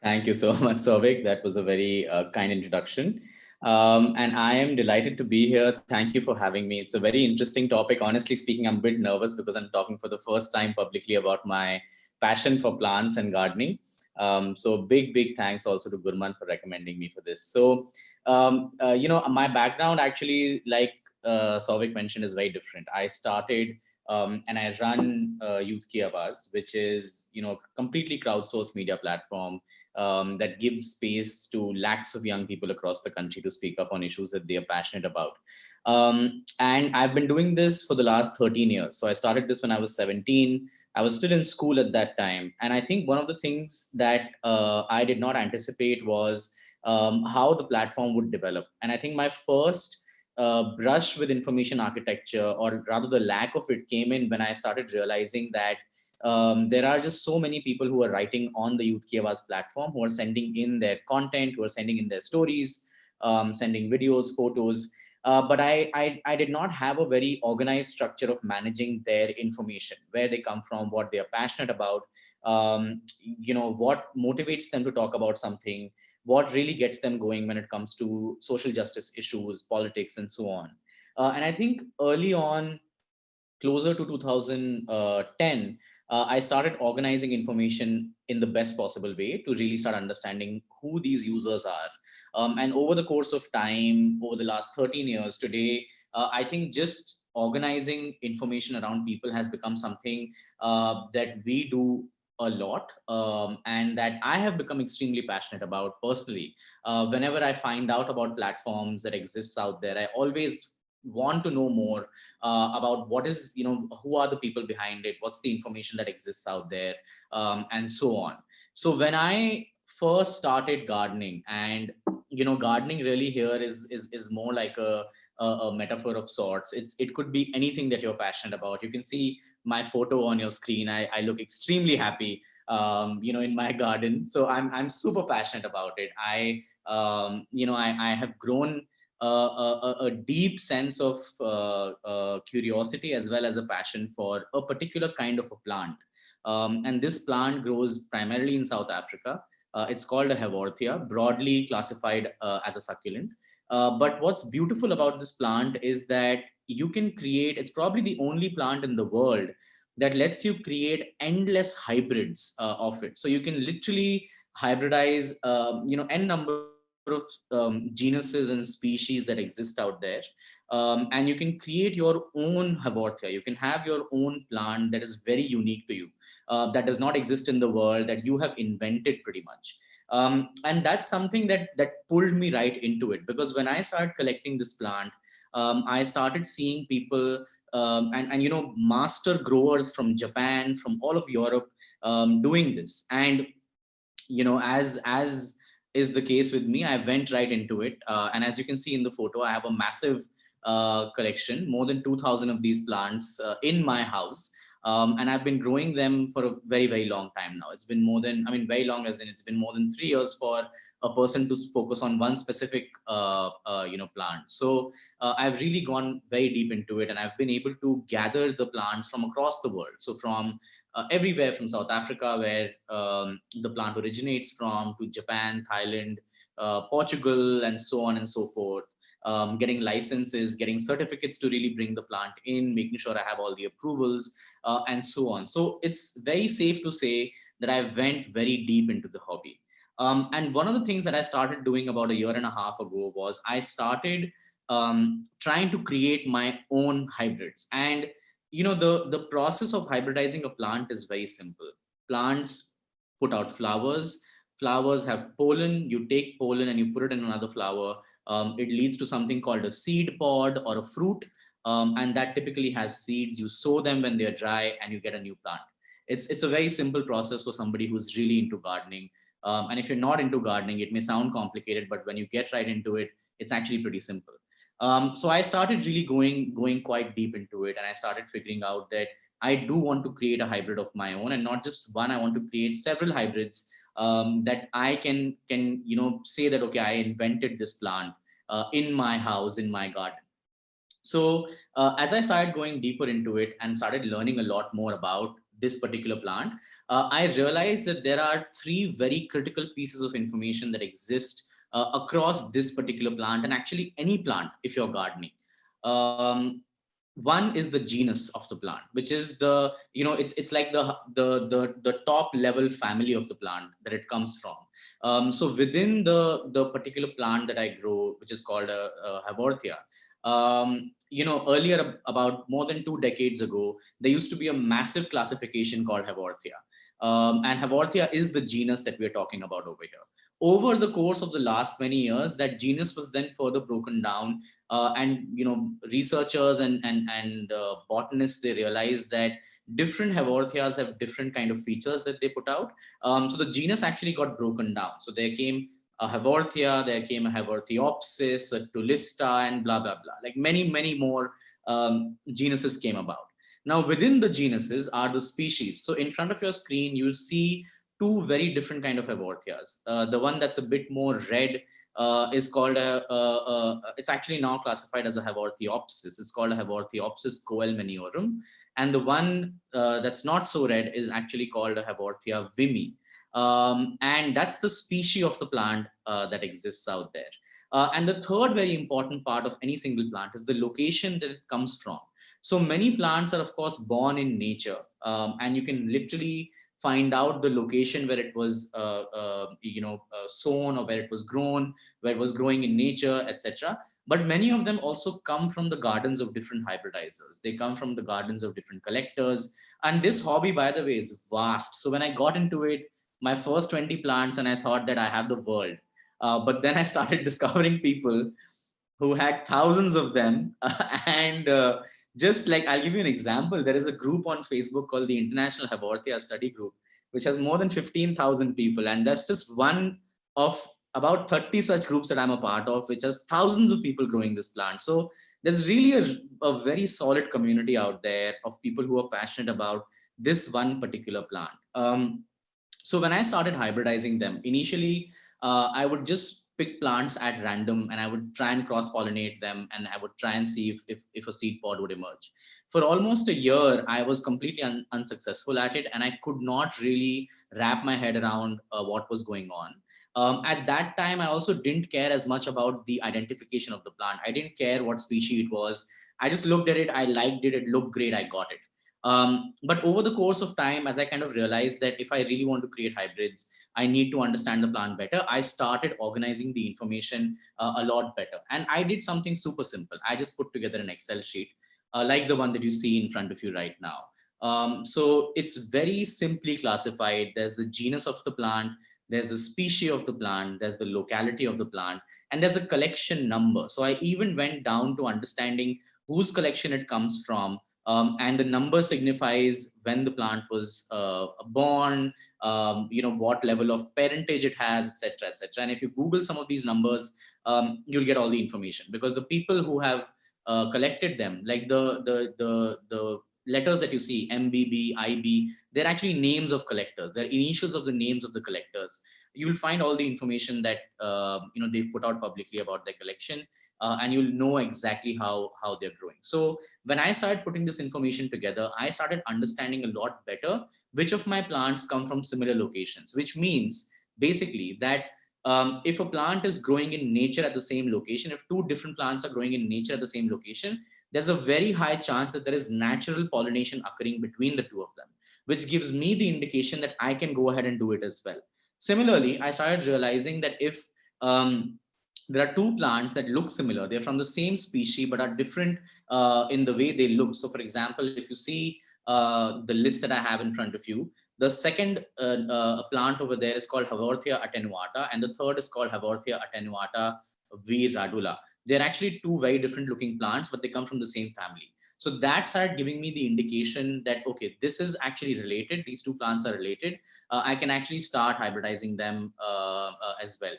Thank you so much, Souvik. That was a very kind introduction. And I am delighted to be here. Thank you for having me. It's a very interesting topic. Honestly speaking, I'm a bit nervous because I'm talking for the first time publicly about my passion for plants and gardening. So big thanks also to Gurman for recommending me for this. So, my background actually, like Souvik mentioned, is very different. I started and I run Youth Ki Awaaz, which is, completely crowdsourced media platform that gives space to lakhs of young people across the country to speak up on issues that they are passionate about. And I've been doing this for the last 13 years. So I started this when I was 17. I was still in school at that time. And I think one of the things that I did not anticipate was how the platform would develop. And I think my first brush with information architecture, or rather the lack of it, came in when I started realizing that there are just so many people who are writing on the Youth Ki Awaaz platform, who are sending in their content, who are sending in their stories, sending videos, photos. But I did not have a very organized structure of managing their information, where they come from, what they are passionate about, what motivates them to talk about something, what really gets them going when it comes to social justice issues, politics, and so on. And I think early on, closer to 2010, I started organizing information in the best possible way to really start understanding who these users are. And over the course of time, over the last 13 years, today, I think just organizing information around people has become something that we do a lot, and that I have become extremely passionate about personally. Whenever I find out about platforms that exists out there, I always want to know more about what is, who are the people behind it, what's the information that exists out there, and so on. So when I first started gardening, and gardening really here is more like a metaphor of sorts. It could be anything that you're passionate about. You can see my photo on your screen. I look extremely happy, in my garden. So I'm super passionate about it. I have grown a deep sense of curiosity, as well as a passion for a particular kind of a plant. And this plant grows primarily in South Africa. It's called a Haworthia, broadly classified as a succulent. But what's beautiful about this plant is that you can create, it's probably the only plant in the world that lets you create endless hybrids of it. So you can literally hybridize, n number of genuses and species that exist out there. And you can create your own Haworthia. You can have your own plant that is very unique to you, that does not exist in the world, that you have invented pretty much. And that's something that pulled me right into it, because when I started collecting this plant, I started seeing people, and master growers from Japan, from all of Europe, doing this. And as is the case with me, I went right into it. And as you can see in the photo, I have a massive collection, more than 2000 of these plants in my house. And I've been growing them for a very long time now. It's been more than, I mean, very long, as in it's been more than 3 years for a person to focus on one specific plant. So I've really gone very deep into it, and I've been able to gather the plants from across the world. So from everywhere, from South Africa, where the plant originates from, to Japan, Thailand, Portugal, and so on and so forth. Getting licenses, getting certificates to really bring the plant in, making sure I have all the approvals, and so on. So it's very safe to say that I went very deep into the hobby. And one of the things that I started doing about a year and a half ago was I started trying to create my own hybrids. And the process of hybridizing a plant is very simple. Plants put out flowers. Flowers have pollen. You take pollen and you put it in another flower. It leads to something called a seed pod or a fruit, and that typically has seeds. You sow them when they're dry, and you get a new plant. It's a very simple process for somebody who's really into gardening. And if you're not into gardening, it may sound complicated, but when you get right into it, it's actually pretty simple. So I started really going quite deep into it, and I started figuring out that I do want to create a hybrid of my own, and not just one. I want to create several hybrids, that I can say that, okay, I invented this plant in my house, in my garden. So as I started going deeper into it and started learning a lot more about this particular plant, I realized that there are three very critical pieces of information that exist across this particular plant, and actually any plant if you're gardening. Um, One is the genus of the plant, which is the, it's like the top level family of the plant that it comes from. So within the particular plant that I grow, which is called a Haworthia, earlier, about more than 2 decades ago, there used to be a massive classification called Haworthia. And Haworthia is the genus that we're talking about over here. Over the course of the last many years, that genus was then further broken down, and researchers and botanists, they realized that different Haworthias have different kind of features that they put out. So the genus actually got broken down. So there came a Haworthia, there came a Haworthiopsis, a Tulista, and blah blah blah. Like many more genuses came about. Now within the genuses are the species. So in front of your screen, you'll see two very different kind of Haworthias. The one that's a bit more red is called it's actually now classified as a Haworthiopsis. It's called a Haworthiopsis coelmaniorum. And the one that's not so red is actually called a Haworthia vimy. And that's the species of the plant that exists out there. And the third very important part of any single plant is the location that it comes from. So many plants are, of course, born in nature, and you can literally find out the location where it was sown, or where it was grown, where it was growing in nature, etc. But many of them also come from the gardens of different hybridizers. They come from the gardens of different collectors. And this hobby, by the way, is vast. So when I got into it, my first 20 plants, and I thought that I have the world. But then I started discovering people who had thousands of them. And just like, I'll give you an example. There is a group on Facebook called the International Haworthia Study Group, which has more than 15,000 people. And that's just one of about 30 such groups that I'm a part of, which has thousands of people growing this plant. So there's really a very solid community out there of people who are passionate about this one particular plant. So when I started hybridizing them, initially, I would just pick plants at random, and I would try and cross pollinate them, and I would try and see if a seed pod would emerge. For almost a year, I was completely unsuccessful at it, and I could not really wrap my head around what was going on. At that time, I also didn't care as much about the identification of the plant. I didn't care what species it was. I just looked at it, I liked it, it looked great, I got it. But over the course of time, as I kind of realized that if I really want to create hybrids, I need to understand the plant better, I started organizing the information a lot better. And I did something super simple. I just put together an Excel sheet, like the one that you see in front of you right now. So it's very simply classified. There's the genus of the plant, there's the species of the plant, there's the locality of the plant, and there's a collection number. So I even went down to understanding whose collection it comes from, and the number signifies when the plant was born, what level of parentage it has, etc., etc. And if you Google some of these numbers, you'll get all the information, because the people who have collected them, like the letters that you see, MBB, IB, they're actually names of collectors. They're initials of the names of the collectors. You'll find all the information that they've put out publicly about their collection, and you'll know exactly how they're growing. So when I started putting this information together, I started understanding a lot better which of my plants come from similar locations, which means basically that if a plant is growing in nature at the same location, if two different plants are growing in nature at the same location, there's a very high chance that there is natural pollination occurring between the two of them, which gives me the indication that I can go ahead and do it as well. Similarly, I started realizing that if there are two plants that look similar, they're from the same species but are different in the way they look. So for example, if you see the list that I have in front of you, the second plant over there is called Haworthia attenuata, and the third is called Haworthia attenuata v radula. They're actually two very different looking plants, but they come from the same family. So that started giving me the indication that, okay, this is actually related. These two plants are related. I can actually start hybridizing them as well.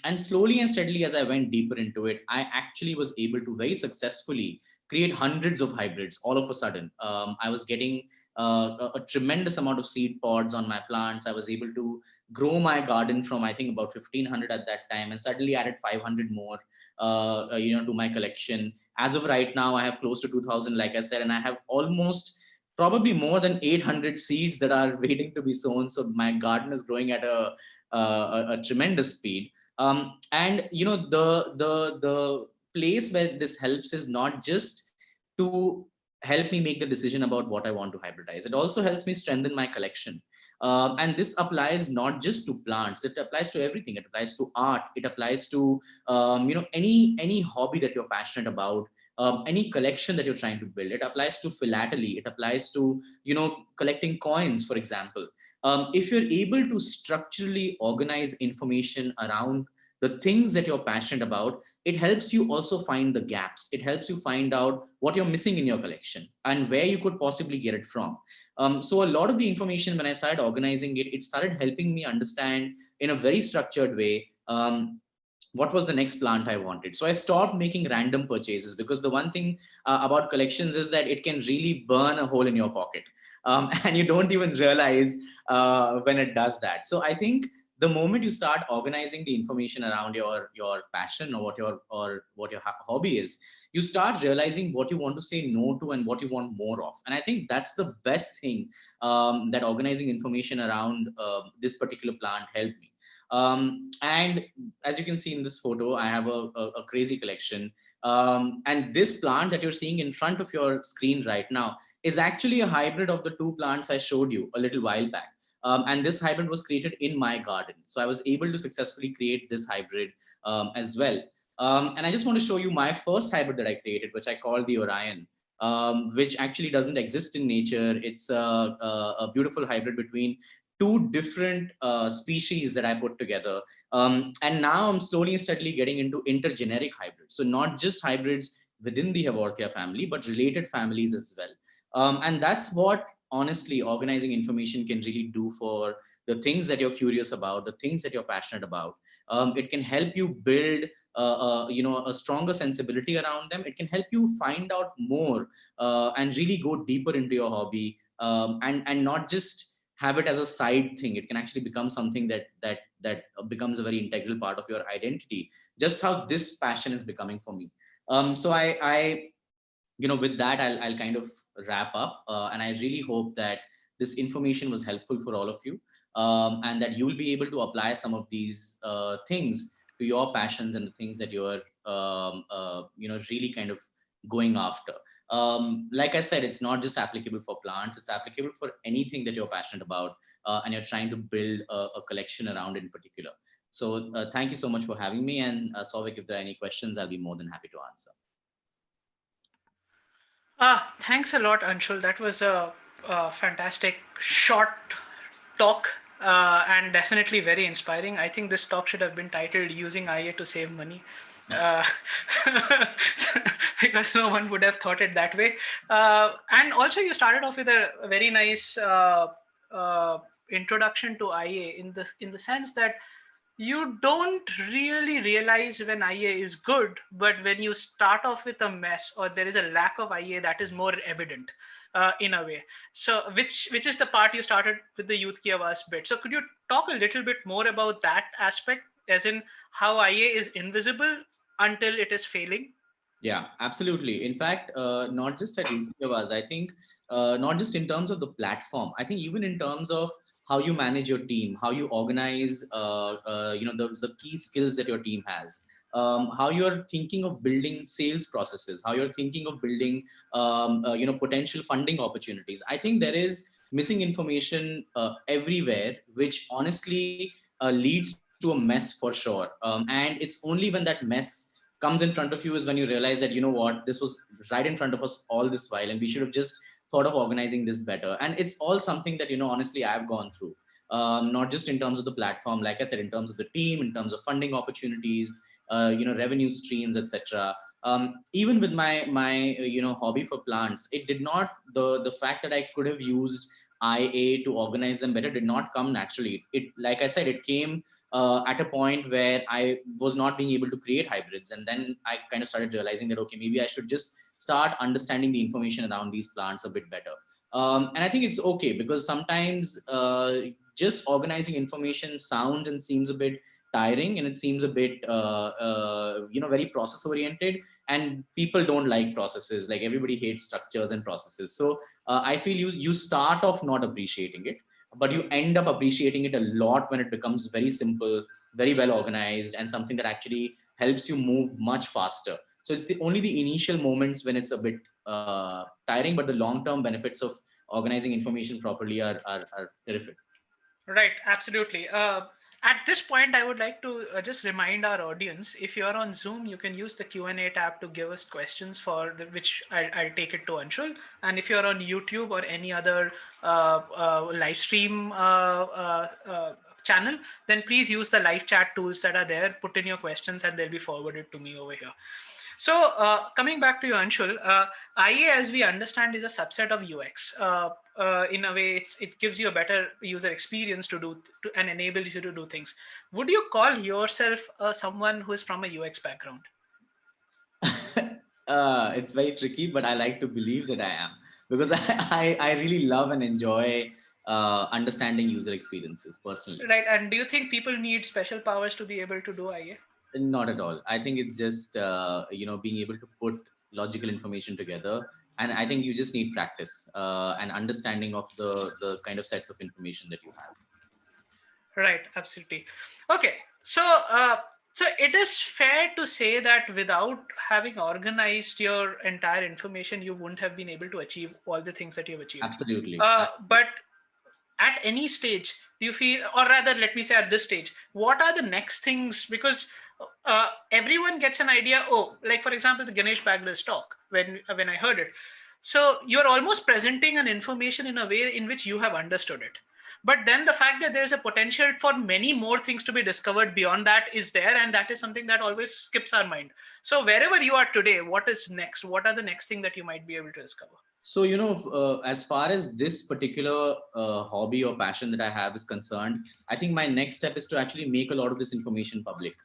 And slowly and steadily, as I went deeper into it, I actually was able to very successfully create hundreds of hybrids all of a sudden. I was getting a tremendous amount of seed pods on my plants. I was able to grow my garden from, I think, about 1,500 at that time, and suddenly added 500 more to my collection. As of right now, I have close to 2,000, like I said, and I have almost probably more than 800 seeds that are waiting to be sown. So my garden is growing at a tremendous speed. And you know, the place where this helps is not just to help me make the decision about what I want to hybridize. It also helps me strengthen my collection. And this applies not just to plants; it applies to everything. It applies to art. It applies to you know, any hobby that you're passionate about, any collection that you're trying to build. It applies to philately. It applies to, you know, collecting coins, for example. If you're able to structurally organize information around the things that you're passionate about, it helps you also find the gaps. It helps you find out what you're missing in your collection and where you could possibly get it from. So a lot of the information, when I started organizing it, it started helping me understand in a very structured way what was the next plant I wanted. So I stopped making random purchases, because the one thing about collections is that it can really burn a hole in your pocket. And you don't even realize when it does that. So I think the moment you start organizing the information around your passion, or what your hobby is, you start realizing what you want to say no to and what you want more of. And I think that's the best thing that organizing information around this particular plant helped me. And as you can see in this photo, I have a crazy collection. And this plant that you're seeing in front of your screen right now is actually a hybrid of the two plants I showed you a little while back. And this hybrid was created in my garden. So I was able to successfully create this hybrid as well. And I just want to show you my first hybrid that I created, which I call the Orion, which actually doesn't exist in nature. It's a beautiful hybrid between two different species that I put together. And now I'm slowly and steadily getting into intergeneric hybrids. So not just hybrids within the Haworthia family, but related families as well. And that's what, honestly, organizing information can really do for the things that you're curious about, the things that you're passionate about. It can help you build you know, a stronger sensibility around them. It can help you find out more and really go deeper into your hobby, and not just have it as a side thing. It can actually become something that becomes a very integral part of your identity, just how this passion is becoming for me. So I you know, with that, I'll kind of wrap up, and I really hope that this information was helpful for all of you, and that you'll be able to apply some of these things to your passions and the things that you're you know, really kind of going after. Like I said, it's not just applicable for plants, it's applicable for anything that you're passionate about, and you're trying to build a collection around in particular. So thank you so much for having me. And Souvik, if there are any questions, I'll be more than happy to answer. Thanks a lot, Anshul. That was a fantastic short talk, and definitely very inspiring. I think this talk should have been titled "Using IA to Save Money." Uh, because no one would have thought it that way. And also, you started off with a very nice introduction to IA in the sense that you don't really realize when IA is good, but when you start off with a mess or there is a lack of IA, that is more evident in a way. So, which is the part you started with the Youth Ki Awaaz bit. So, could you talk a little bit more about that aspect, as in how IA is invisible until it is failing? Yeah, absolutely. In fact, not just at Utavas, I think, not just in terms of the platform, I think even in terms of how you manage your team, how you organize, you know, the key skills that your team has, how you're thinking of building sales processes, how you're thinking of building, you know, potential funding opportunities. I think there is missing information everywhere, which honestly leads to a mess for sure. And it's only when that mess comes in front of you is when you realize that, you know what, this was right in front of us all this while, and we should have just thought of organizing this better. And it's all something that, you know, honestly, I've gone through, not just in terms of the platform, like I said, in terms of the team, in terms of funding opportunities, you know, revenue streams, etc. Even with my you know, hobby for plants, it did not, the fact that I could have used IA to organize them better did not come naturally. It, like I said, it came at a point where I was not being able to create hybrids. And then I kind of started realizing that, okay, maybe I should just start understanding the information around these plants a bit better. And I think it's okay, because sometimes just organizing information sounds and seems a bit tiring, and it seems a bit very process oriented, and people don't like processes. Like everybody hates structures and processes. So I feel you start off not appreciating it, but you end up appreciating it a lot when it becomes very simple, very well organized, and something that actually helps you move much faster. So it's only the initial moments when it's a bit tiring, but the long term benefits of organizing information properly are terrific. Right, absolutely. At this point, I would like to just remind our audience, if you're on Zoom, you can use the Q&A tab to give us questions which I'll take it to Anshul. And if you're on YouTube or any other live stream channel, then please use the live chat tools that are there, put in your questions, and they'll be forwarded to me over here. So coming back to you, Anshul, IA, as we understand, is a subset of UX. In a way, it gives you a better user experience and enables you to do things. Would you call yourself someone who is from a UX background? It's very tricky, but I like to believe that I am, because I really love and enjoy understanding user experiences personally. Right. And do you think people need special powers to be able to do IA? Not at all. I think it's just being able to put logical information together, and I think you just need practice and understanding of the kind of sets of information that you have. Right, absolutely. Okay, so so it is fair to say that without having organized your entire information, you wouldn't have been able to achieve all the things that you've achieved. Absolutely. But at any stage, do you feel, or rather, let me say at this stage, what are the next things? Because everyone gets an idea. Oh, like for example, the Ganesh Bagler's talk when I heard it. So you're almost presenting an information in a way in which you have understood it. But then the fact that there's a potential for many more things to be discovered beyond that is there, and that is something that always skips our mind. So wherever you are today, what is next? What are the next thing that you might be able to discover? So, as far as this particular hobby or passion that I have is concerned, I think my next step is to actually make a lot of this information public.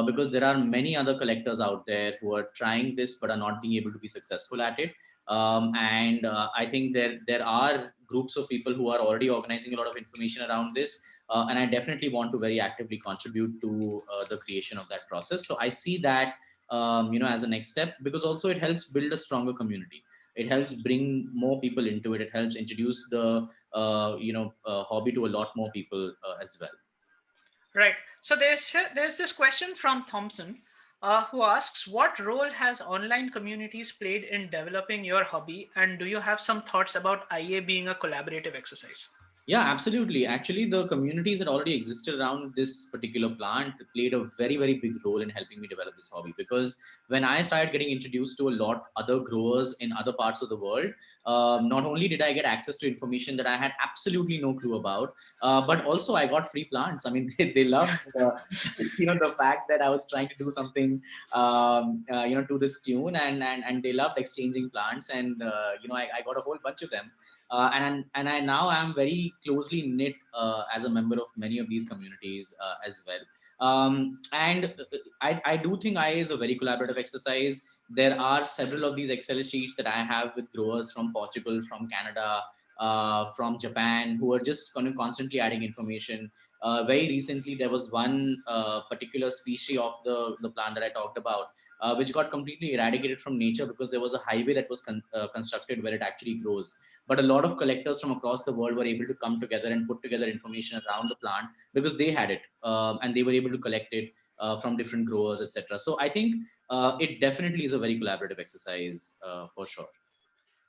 Because there are many other collectors out there who are trying this but are not being able to be successful at it. And I think there are groups of people who are already organizing a lot of information around this. And I definitely want to very actively contribute to the creation of that process. So I see that as a next step, because also it helps build a stronger community. It helps bring more people into it. It helps introduce the hobby to a lot more people as well. Right. So there's this question from Thompson, who asks, what role has online communities played in developing your hobby, and do you have some thoughts about IA being a collaborative exercise? Yeah, absolutely. Actually, the communities that already existed around this particular plant played a very, very big role in helping me develop this hobby. Because when I started getting introduced to a lot other growers in other parts of the world, not only did I get access to information that I had absolutely no clue about, but also I got free plants. I mean, they loved the fact that I was trying to do something to this tune, and they loved exchanging plants, and I got a whole bunch of them. And I now am very closely knit as a member of many of these communities as well. And I do think IA is a very collaborative exercise. There are several of these Excel sheets that I have with growers from Portugal, from Canada, from Japan, who are just kind of constantly adding information. Very recently, there was one particular species of the plant that I talked about, which got completely eradicated from nature because there was a highway that was constructed where it actually grows. But a lot of collectors from across the world were able to come together and put together information around the plant because they had it, and they were able to collect it from different growers, etc. So I think it definitely is a very collaborative exercise for sure.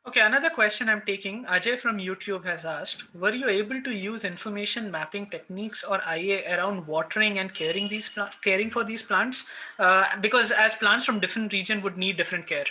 Okay, another question I'm taking, Ajay from YouTube has asked, were you able to use information mapping techniques or IA around watering and caring for these plants? Because as plants from different region would need different care.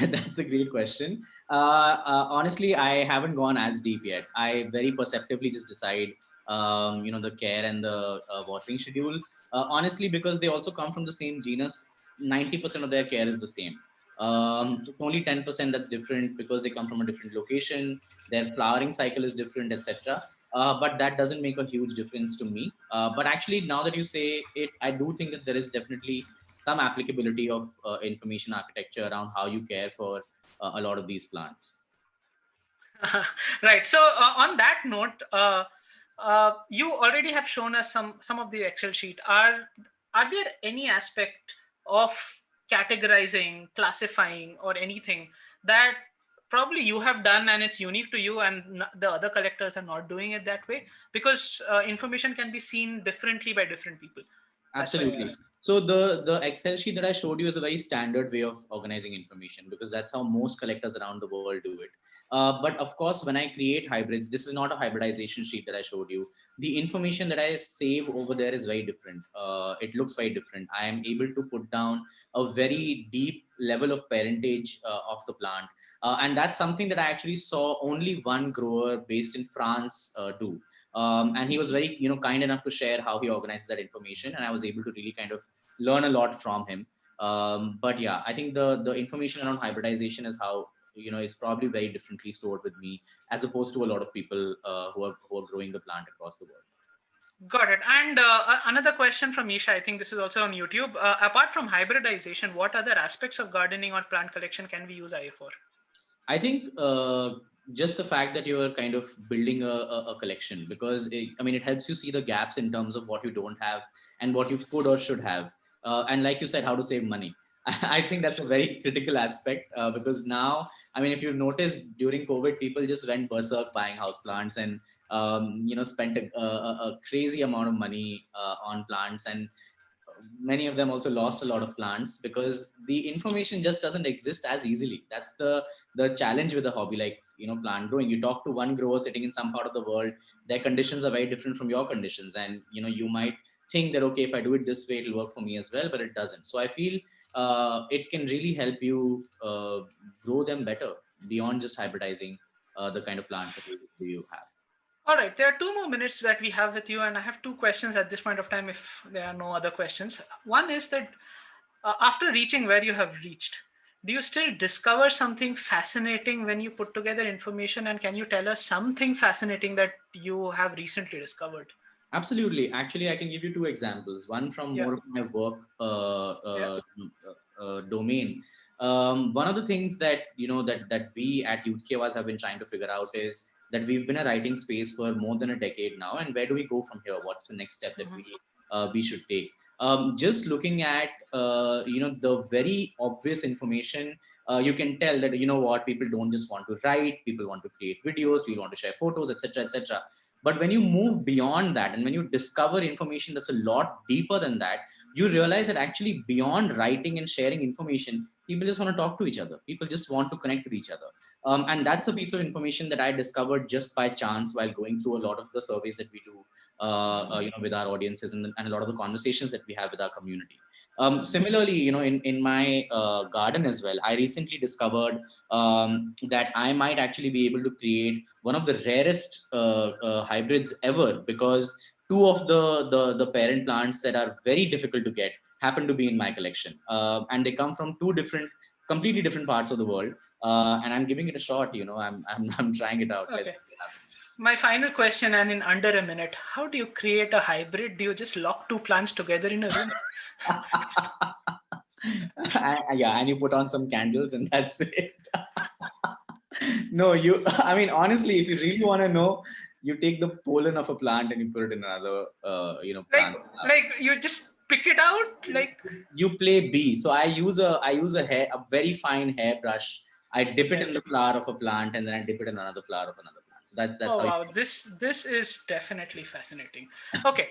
That's a great question. Honestly, I haven't gone as deep yet. I very perceptively just decide, the care and the watering schedule. Honestly, because they also come from the same genus, 90% of their care is the same. It's only 10% that's different because they come from a different location. Their flowering cycle is different, etc. But that doesn't make a huge difference to me. But actually, now that you say it, I do think that there is definitely some applicability of information architecture around how you care for a lot of these plants. Right. So on that note, You already have shown us some of the Excel sheet. Are there any aspect of categorizing, classifying, or anything that probably you have done and it's unique to you, and the other collectors are not doing it that way? Because information can be seen differently by different people. That's why I Absolutely. ask. So the Excel sheet that I showed you is a very standard way of organizing information because that's how most collectors around the world do it. But of course, when I create hybrids, this is not a hybridization sheet that I showed you. The information that I save over there is very different. It looks very different. I am able to put down a very deep level of parentage of the plant, and that's something that I actually saw only one grower based in France do. And he was very kind enough to share how he organizes that information, and I was able to really kind of learn a lot from him. But yeah, I think the information around hybridization is how is probably very differently stored with me as opposed to a lot of people who are growing the plant across the world. Got it. And another question from Isha. I think this is also on YouTube. Apart from hybridization, what other aspects of gardening or plant collection can we use IA for? I think just the fact that you are kind of building a collection because I mean it helps you see the gaps in terms of what you don't have and what you could or should have, and like you said, how to save money. I think that's a very critical aspect because now, I mean, if you've noticed during COVID, people just went berserk buying houseplants and spent a crazy amount of money on plants, and many of them also lost a lot of plants because the information just doesn't exist as easily. That's the challenge with a hobby like plant growing. You talk to one grower sitting in some part of the world, their conditions are very different from your conditions, and you might think that okay, if I do it this way it'll work for me as well, but it doesn't. So I feel it can really help you grow them better beyond just hybridizing the kind of plants that you have. All right, there are 2 more minutes that we have with you, and I have two questions at this point of time if there are no other questions. One is that after reaching where you have reached, do you still discover something fascinating when you put together information? And can you tell us something fascinating that you have recently discovered? Absolutely. Actually, I can give you two examples. One from Yeah, more of my work yeah. domain. One of the things that that we at Youth Kevas have been trying to figure out is that we've been a writing space for more than a decade now, and where do we go from here? What's the next step that Mhm. we should take? Just looking at the very obvious information, you can tell that what, people don't just want to write, people want to create videos, people want to share photos, etc., etc. But when you move beyond that and when you discover information that's a lot deeper than that, you realize that actually beyond writing and sharing information, people just want to talk to each other. People just want to connect with each other. And that's a piece of information that I discovered just by chance while going through a lot of the surveys that we do, with our audiences, and a lot of the conversations that we have with our community. Similarly, in my garden as well, I recently discovered that I might actually be able to create one of the rarest hybrids ever, because two of the parent plants that are very difficult to get happen to be in my collection, and they come from two different, completely different parts of the world. And I'm giving it a shot. I'm trying it out. Let's Okay. see what My final question, and in under a minute, how do you create a hybrid? Do you just lock two plants together in a room? happens. Yeah, and you put on some candles and that's it. No, I mean, honestly, if you really want to know, you take the pollen of a plant and you put it in another like plant. like you just pick it out, like. You play B. So I use a very fine hairbrush. I dip it Okay. in the flower of a plant and then I dip it in another flower of another plant. So that's Oh how you. wow, this is definitely fascinating. Okay,